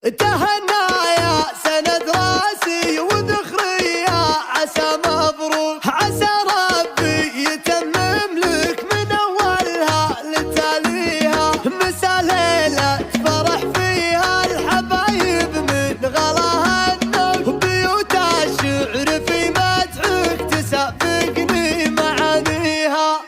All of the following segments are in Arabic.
تهنايا سند راسي وذخريا عسى مبروك، عسى ربي يتمم لك من اولها لتاليها، مسا ليلة فرح فيها الحبايب من غلاها النوك، بيوت الشعر في مدحك تسابقني معانيها.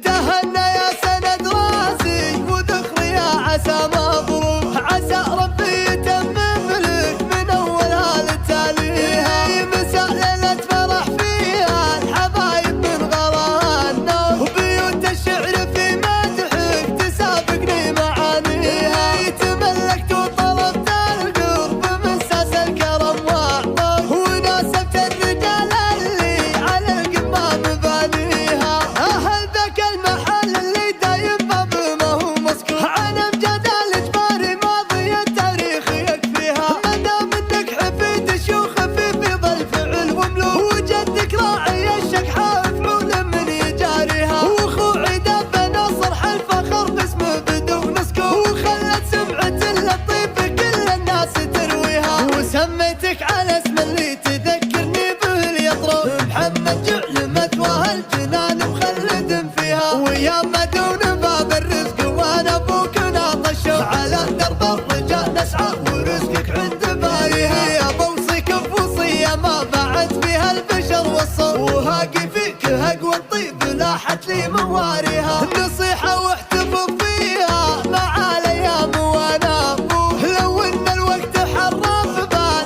تهنايا سند راسي وذخريا عسى مبروك، عسى ربي يتمم لك من اولها لتاليها، مسا ليلة فرح فيها الحبايب من غلاها النوم، بيوت الشعر في مدحك تسابقني معانيها. تملكت وطلبت القرب من ساس الكرم واعطوك، وناسبت الرجال اللي على القمة مبانيها. اهل ذاك المحل اللي دايم باب ما هو مسكون، عن امجاد الاجباري ماضي التاريخ يكفيها. ما دام انك حفيد شيوخ في بيض الفعل وملوك، وجدك راعي الشكحة فعول من يجاريها، واخو عيده بناصر الفخر باسمه بدون سكون، وخلت سمعة اللطيف كل الناس ترويها. وسميتك على اسم اللي تذكرني به اليطرون، محمد جعل مثواه الجنان مخلد فيها. ويا مدون باب الرزق وانا ابوك ناطشوا، على درب الرجال نسعى ورزقك عند باريها. يا بوصيك بوصية ما بعد فيها البشر وصوا، وهاقي فيك هقوى الطيب لاحت لي مواريها. نصيحة واحتفظ فيها مع الايام وانا ابوك، لو ان الوقت حرف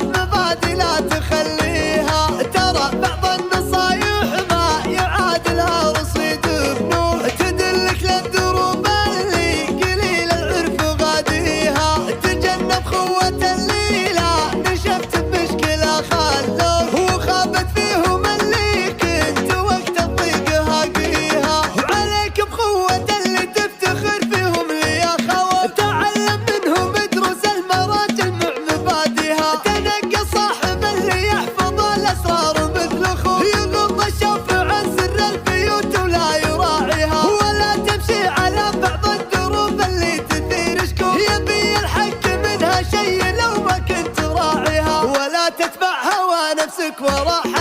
مبادئ لا تخليها. ترى بعض النصايح ما يعادلها رصيد بنور، تدلك للدروب اللي قليل العرف غاديها. تجنب خوة الليلة نشفت بمشكلة خلوك، وخابت فيهم اللي كنت وقت الضيق هاقيها. وعليك بخوة اللي تفتخر فيهم لي يا خوات، تعلم منهم ادرس المراجل مع مبادئها. تنقى صاحب اللي يحفظ الاسرار مثل اخوك، يغض الشوف عن سر البيوت ولا يراعيها. ولا تمشي على بعض الدروب اللي تثير شكوك، يبي الحق منها شي لو ما كنت راعيها. ولا تتبع هوى نفسك وراحة